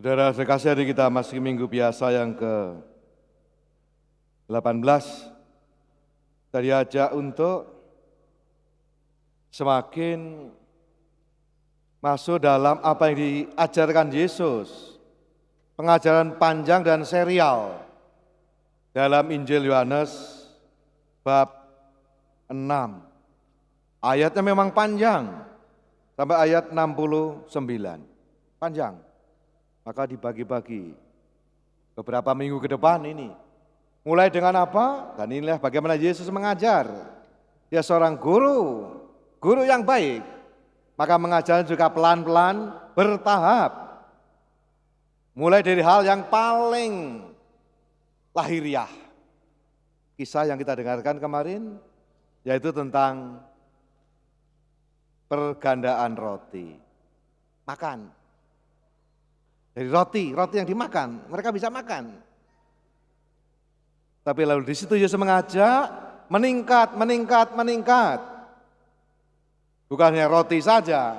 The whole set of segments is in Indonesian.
Saudara sekasih, hari kita masih minggu biasa yang ke-18. Kita diajak untuk semakin masuk dalam apa yang diajarkan Yesus. Pengajaran panjang dan serial dalam Injil Yohanes bab 6. Ayatnya memang panjang, sampai ayat 69. Panjang. Maka dibagi-bagi beberapa minggu ke depan ini. Mulai dengan apa? Dan inilah bagaimana Yesus mengajar. Dia seorang guru yang baik. Maka mengajar juga pelan-pelan, bertahap. Mulai dari hal yang paling lahiriah. Kisah yang kita dengarkan kemarin, yaitu tentang pergandaan roti. Makan. Dari roti yang dimakan, mereka bisa makan. Tapi lalu di situ Yesus mengajak meningkat. Bukan hanya roti saja,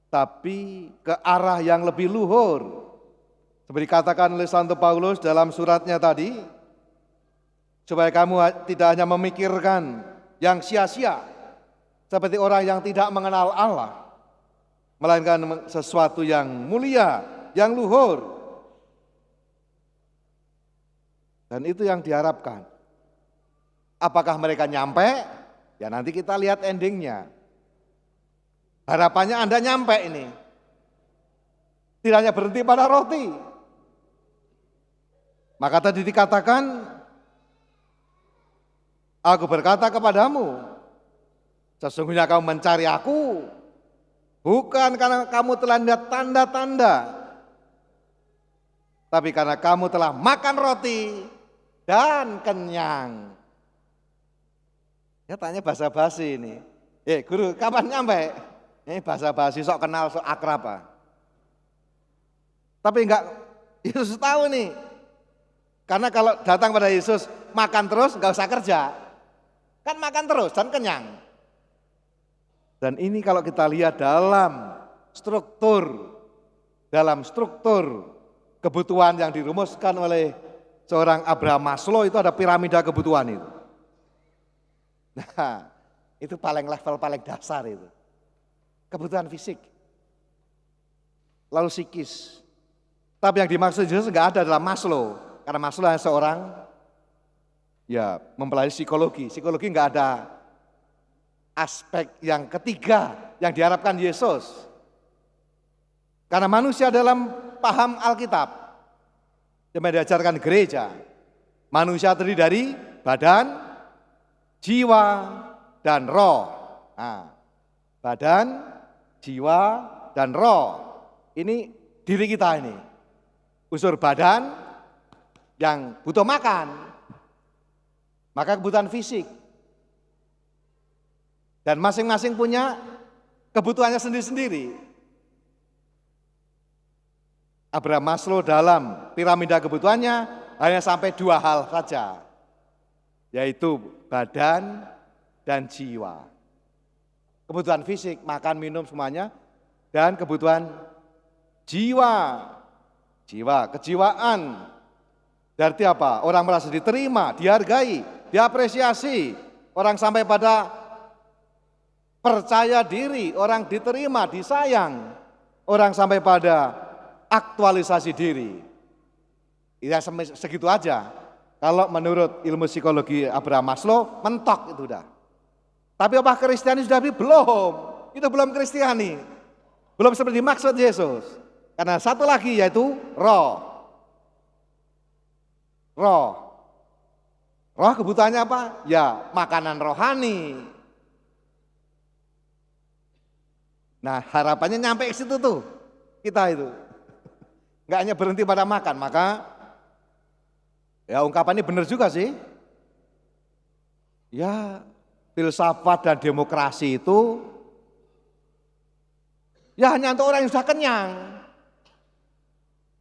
tapi ke arah yang lebih luhur. Seperti dikatakan oleh Santo Paulus dalam suratnya tadi, supaya kamu tidak hanya memikirkan yang sia-sia, seperti orang yang tidak mengenal Allah, melainkan sesuatu yang mulia, yang luhur. Dan itu yang diharapkan. Apakah mereka nyampe? Ya nanti kita lihat endingnya. Harapannya Anda nyampe ini. Tidak hanya berhenti pada roti. Maka tadi dikatakan, aku berkata kepadamu, sesungguhnya kamu mencari aku, bukan karena kamu telah lihat tanda-tanda, tapi karena kamu telah makan roti dan kenyang. Ya tanya basa-basi ini. Guru, kapan nyampe? Ini basa-basi, sok kenal, sok akrab. Tapi enggak, Yesus tahu nih. Karena kalau datang pada Yesus, makan terus, enggak usah kerja. Kan makan terus dan kenyang. Dan ini kalau kita lihat dalam struktur kebutuhan yang dirumuskan oleh seorang Abraham Maslow, itu ada piramida kebutuhan itu. Nah, itu level paling dasar itu. Kebutuhan fisik. Lalu psikis. Tapi yang dimaksud Yesus enggak ada dalam Maslow. Karena Maslow hanya seorang mempelajari psikologi. Psikologi enggak ada aspek yang ketiga yang diharapkan Yesus. Karena manusia dalam paham Alkitab yang diajarkan gereja, manusia terdiri dari badan, jiwa, dan roh. Nah, badan, jiwa, dan roh. Ini diri kita ini. Unsur badan yang butuh makan, maka kebutuhan fisik. Dan masing-masing punya kebutuhannya sendiri-sendiri. Abraham Maslow dalam piramida kebutuhannya hanya sampai 2 hal saja, yaitu badan dan jiwa. Kebutuhan fisik, makan, minum semuanya, dan kebutuhan jiwa. Kejiwaan. Berarti apa? Orang merasa diterima, dihargai, diapresiasi. Orang sampai pada percaya diri, orang diterima, disayang. Orang sampai pada aktualisasi diri. Ya segitu aja. Kalau menurut ilmu psikologi Abraham Maslow, mentok itu udah. Tapi apa Kristiani sudah belum? Itu belum Kristiani. Belum seperti dimaksud Yesus. Karena satu lagi yaitu roh. Roh kebutuhannya apa? Ya makanan rohani. Nah harapannya nyampe ke situ tuh. Kita itu. Enggak hanya berhenti pada makan, maka ya ungkapannya benar juga sih. Ya filsafat dan demokrasi itu ya hanya untuk orang yang sudah kenyang.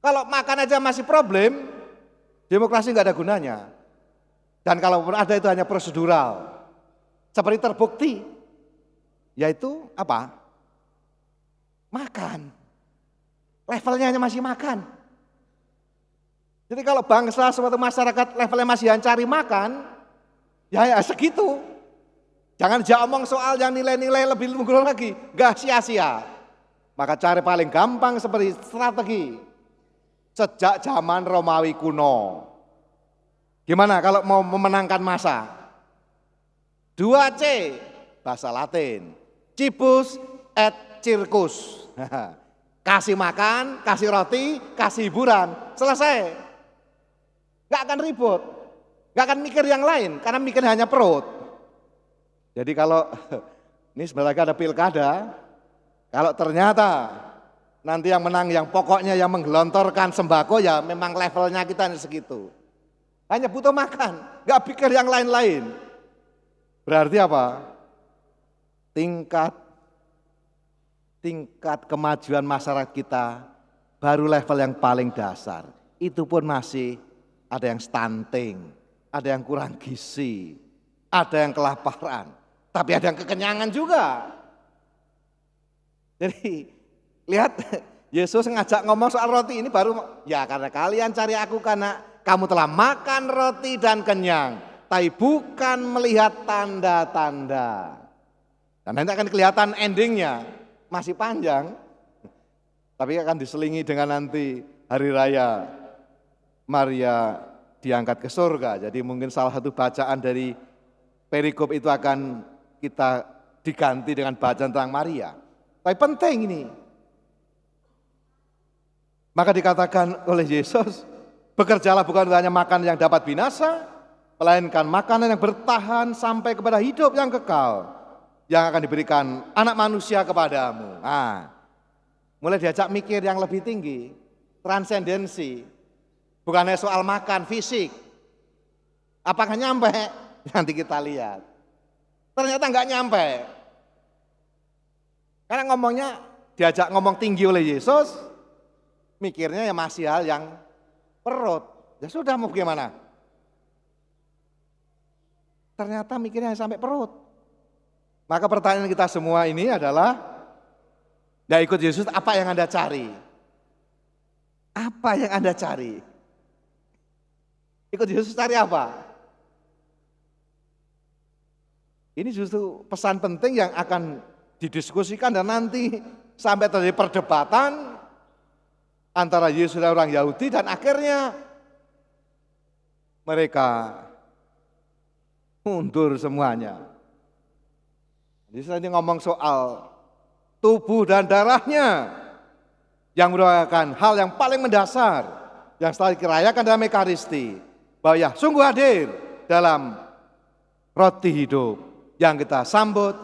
Kalau makan aja masih problem, demokrasi enggak ada gunanya. Dan kalaupun ada itu hanya prosedural. Seperti terbukti, yaitu apa? Makan. levelnya hanya masih makan. Jadi kalau bangsa suatu masyarakat levelnya masih cari makan, ya segitu. Jangan omong soal yang nilai-nilai lebih luhur lagi, gak sia-sia. Maka cara paling gampang seperti strategi sejak zaman Romawi kuno. Gimana kalau mau memenangkan masa? 2C, bahasa Latin, cibus et circus. Kasih makan, kasih roti, kasih hiburan, selesai. Gak akan ribut, gak akan mikir yang lain, karena mikir hanya perut. Jadi kalau ini sebentar lagi ada pilkada, kalau ternyata nanti yang menang yang pokoknya yang menggelontorkan sembako, ya memang levelnya kita segitu. Hanya butuh makan, gak pikir yang lain-lain. Berarti apa? Tingkat kemajuan masyarakat kita baru level yang paling dasar. Itu pun masih ada yang stunting, ada yang kurang gizi, ada yang kelaparan, tapi ada yang kekenyangan juga. Jadi lihat Yesus ngajak ngomong soal roti ini baru, ya karena kalian cari aku karena kamu telah makan roti dan kenyang, tapi bukan melihat tanda-tanda. Dan nanti akan kelihatan endingnya, masih panjang, tapi akan diselingi dengan nanti hari raya Maria diangkat ke surga. Jadi mungkin salah satu bacaan dari perikop itu akan kita diganti dengan bacaan tentang Maria. Tapi penting ini. Maka dikatakan oleh Yesus, bekerjalah bukan hanya makan yang dapat binasa, melainkan makanan yang bertahan sampai kepada hidup yang kekal, yang akan diberikan anak manusia kepadamu. Nah, mulai diajak mikir yang lebih tinggi, transendensi. Bukannya soal makan fisik. Apakah nyampe? Nanti kita lihat. Ternyata enggak nyampe. Karena ngomongnya diajak ngomong tinggi oleh Yesus, mikirnya ya masih hal yang perut. Ya sudah, mau gimana? Ternyata mikirnya sampai perut. Maka pertanyaan kita semua ini adalah, enggak ikut Yesus, apa yang Anda cari? Apa yang Anda cari? Ikut Yesus cari apa? Ini justru pesan penting yang akan didiskusikan dan nanti sampai terjadi perdebatan antara Yesus dan orang Yahudi, dan akhirnya mereka mundur semuanya. Jadi saya ngomong soal tubuh dan darahnya yang merupakan hal yang paling mendasar yang selalu dirayakan dalam Ekaristi. Bahwa ya sungguh hadir dalam roti hidup yang kita sambut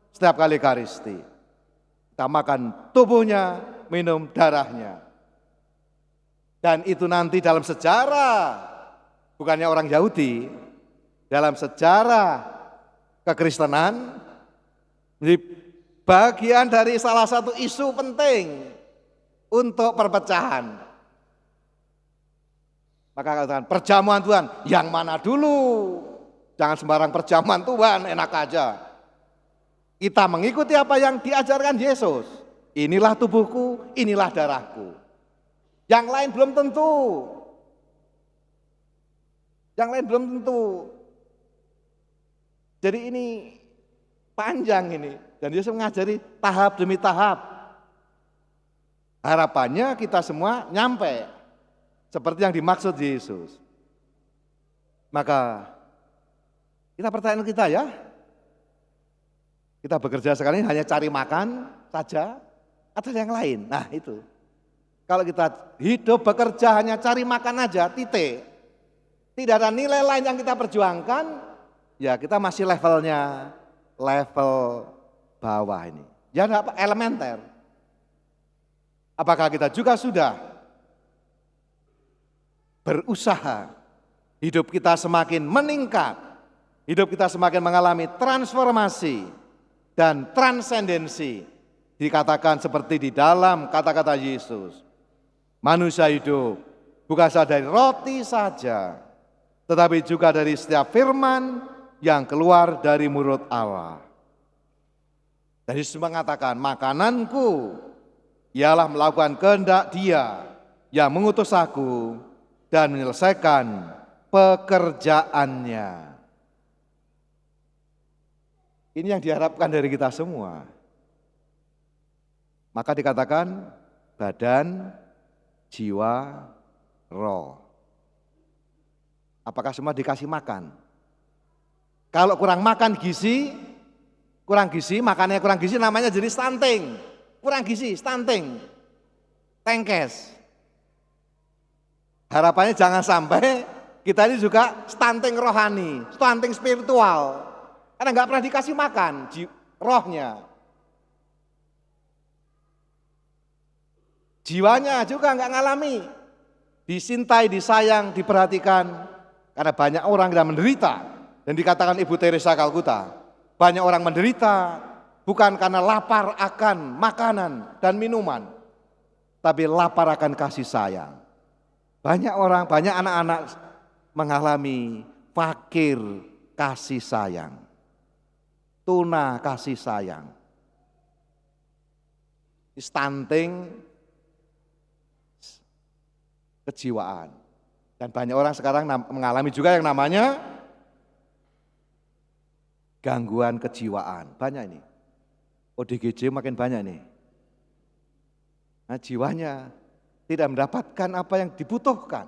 setiap kali Ekaristi. Kita makan tubuhnya, minum darahnya. Dan itu nanti dalam sejarah, bukannya orang Yahudi, dalam sejarah kekristenan, menjadi bagian dari salah satu isu penting untuk perpecahan. Maka katakan perjamuan Tuhan, yang mana dulu? Jangan sembarang perjamuan Tuhan, enak aja. Kita mengikuti apa yang diajarkan Yesus. Inilah tubuhku, inilah darahku. Yang lain belum tentu. Yang lain belum tentu. Jadi ini panjang ini. Dan Yesus mengajari tahap demi tahap. Harapannya kita semua nyampe. Seperti yang dimaksud Yesus. Maka kita pertanyaan kita ya. Kita bekerja sekarang ini hanya cari makan saja atau yang lain. Nah itu. Kalau kita hidup bekerja hanya cari makan aja, titik. Tidak ada nilai lain yang kita perjuangkan, ya kita masih levelnya level bawah ini. Ya apa? Elementer. Apakah kita juga sudah berusaha, hidup kita semakin meningkat, hidup kita semakin mengalami transformasi dan transendensi. Dikatakan seperti di dalam kata-kata Yesus, manusia hidup bukan saja dari roti saja, tetapi juga dari setiap firman yang keluar dari mulut Allah. Dan Yesus mengatakan, makananku Ialah melakukan kehendak Dia yang mengutus aku dan menyelesaikan pekerjaannya. Ini yang diharapkan dari kita semua. Maka dikatakan badan, jiwa, roh. Apakah semua dikasih makan? Kalau kurang makan kurang gizi, makannya kurang gizi namanya jadi stunting. Kurang gizi, stunting, tengkes. Harapannya jangan sampai kita ini juga stunting rohani, stunting spiritual. Karena nggak pernah dikasih makan rohnya. Jiwanya juga nggak ngalami. Disintai, disayang, diperhatikan. Karena banyak orang yang menderita. Dan dikatakan Ibu Teresa Kalkuta, banyak orang menderita bukan karena lapar akan makanan dan minuman, tapi lapar akan kasih sayang. Banyak orang, banyak anak-anak mengalami fakir kasih sayang, tuna kasih sayang, stunting kejiwaan. Dan banyak orang sekarang mengalami juga yang namanya gangguan kejiwaan. Banyak ini. ODGJ makin banyak nih. Nah, jiwanya tidak mendapatkan apa yang dibutuhkan.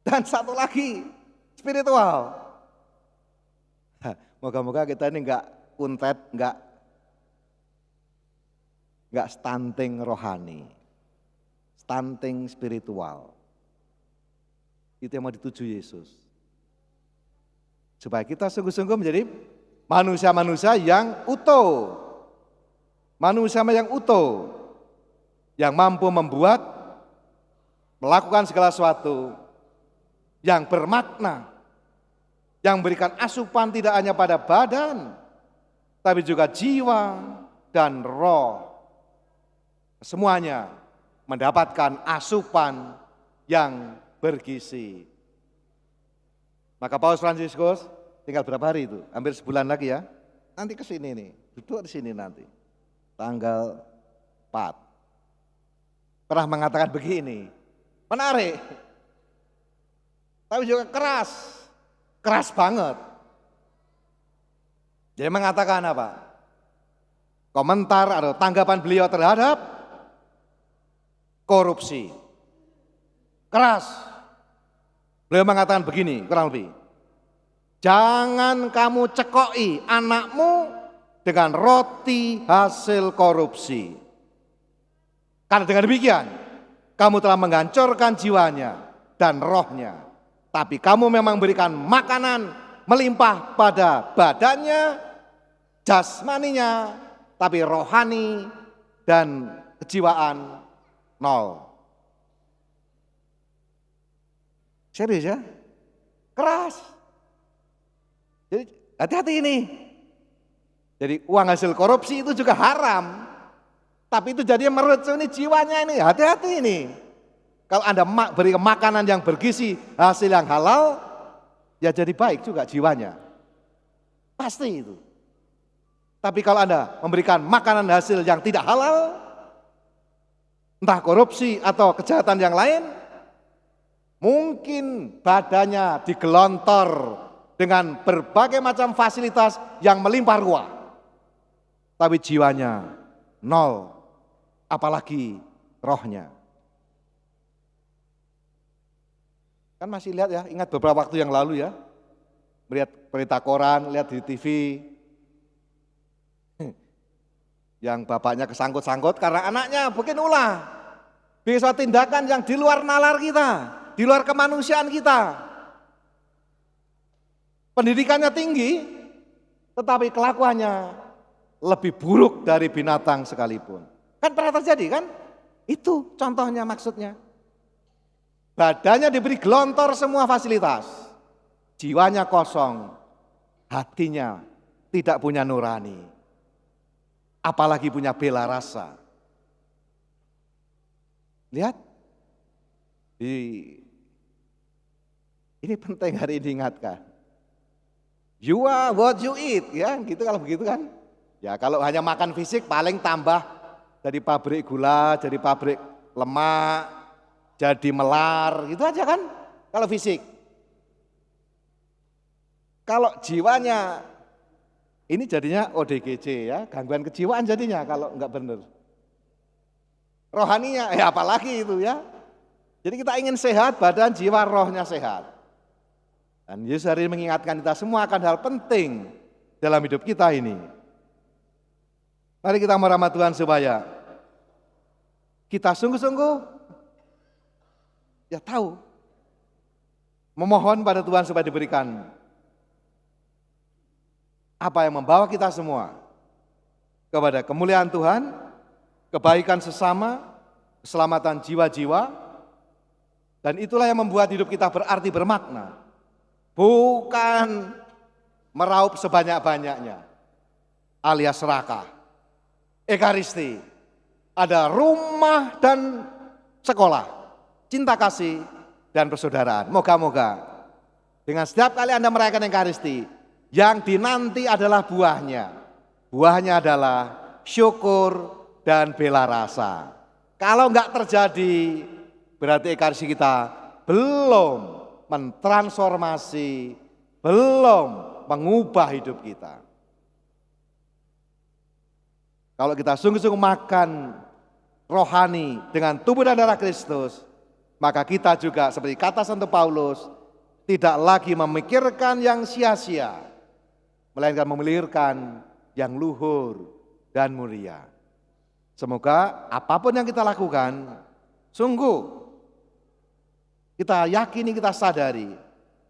Dan satu lagi, spiritual. Moga-moga kita ini enggak kuntet, enggak stunting rohani. Stunting spiritual. Itu yang mau dituju Yesus. Supaya kita sungguh-sungguh menjadi manusia-manusia yang utuh. Manusia yang utuh. Yang mampu membuat, melakukan segala sesuatu yang bermakna. Yang memberikan asupan tidak hanya pada badan, tapi juga jiwa dan roh. Semuanya mendapatkan asupan yang bergizi. Maka Paus Fransiskus tinggal berapa hari itu? Hampir sebulan lagi ya. Nanti ke sini nih, duduk di sini nanti. Tanggal 4. Pernah mengatakan begini. Menarik. Tapi juga keras. Keras banget. Dia mengatakan apa? Komentar atau tanggapan beliau terhadap korupsi. Keras. Beliau mengatakan begini, kurang lebih. Jangan kamu cekoki anakmu dengan roti hasil korupsi. Karena dengan demikian, kamu telah menghancurkan jiwanya dan rohnya. Tapi kamu memang berikan makanan melimpah pada badannya, jasmaninya, tapi rohani dan kejiwaan nol. Serius ya? Keras. Jadi hati-hati ini. Jadi uang hasil korupsi itu juga haram. Tapi itu jadi meracuni jiwanya ini. Hati-hati ini. Kalau Anda beri makanan yang bergizi, hasil yang halal, ya jadi baik juga jiwanya. Pasti itu. Tapi kalau Anda memberikan makanan hasil yang tidak halal, entah korupsi atau kejahatan yang lain, mungkin badannya digelontor dengan berbagai macam fasilitas yang melimpah ruah. Tapi jiwanya nol, apalagi rohnya. Kan masih lihat ya, ingat beberapa waktu yang lalu ya, melihat berita koran, lihat di TV, yang bapaknya kesangkut-sangkut karena anaknya bikin ulah. Bisa tindakan yang di luar nalar kita, di luar kemanusiaan kita. Pendidikannya tinggi, tetapi kelakuannya lebih buruk dari binatang sekalipun. Kan pernah terjadi kan? Itu contohnya maksudnya. Badannya diberi gelontor semua fasilitas, jiwanya kosong, hatinya tidak punya nurani, apalagi punya bela rasa. Lihat, ini penting hari ini ingatkan. You are what you eat, ya gitu kalau begitu kan. Ya kalau hanya makan fisik paling tambah dari pabrik gula, jadi pabrik lemak, jadi melar, gitu aja kan kalau fisik. Kalau jiwanya, ini jadinya ODGJ ya, gangguan kejiwaan jadinya kalau enggak benar. Rohaninya, ya apalagi itu ya. Jadi kita ingin sehat, badan, jiwa, rohnya sehat. Dan Yesus hari ini mengingatkan kita semua akan hal penting dalam hidup kita ini. Mari kita merahmat Tuhan supaya kita sungguh-sungguh ya tahu, memohon pada Tuhan supaya diberikan apa yang membawa kita semua kepada kemuliaan Tuhan, kebaikan sesama, keselamatan jiwa-jiwa, dan itulah yang membuat hidup kita berarti bermakna. Bukan meraup sebanyak-banyaknya, alias serakah. Ekaristi, ada rumah dan sekolah, cinta kasih dan persaudaraan. Moga-moga dengan setiap kali Anda merayakan Ekaristi, yang dinanti adalah buahnya. Buahnya adalah syukur dan bela rasa. Kalau enggak terjadi, berarti Ekaristi kita belum mentransformasi, belum mengubah hidup kita. Kalau kita sungguh-sungguh makan rohani dengan tubuh dan darah Kristus, maka kita juga seperti kata Santo Paulus, tidak lagi memikirkan yang sia-sia, melainkan memikirkan yang luhur dan mulia. Semoga apapun yang kita lakukan, sungguh kita yakini, kita sadari,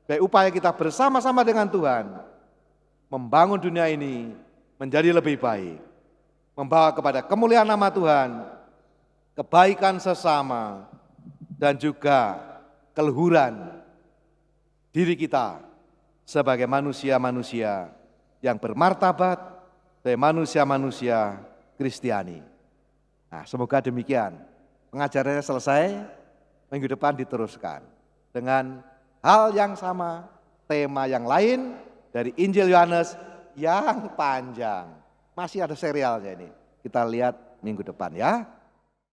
bahwa upaya kita bersama-sama dengan Tuhan, membangun dunia ini menjadi lebih baik, membawa kepada kemuliaan nama Tuhan, kebaikan sesama, dan juga keluhuran diri kita sebagai manusia-manusia yang bermartabat, sebagai manusia-manusia Kristiani. Nah, semoga demikian. Pengajarannya selesai, minggu depan diteruskan dengan hal yang sama, tema yang lain dari Injil Yohanes yang panjang. Masih ada serialnya ini. Kita lihat minggu depan ya.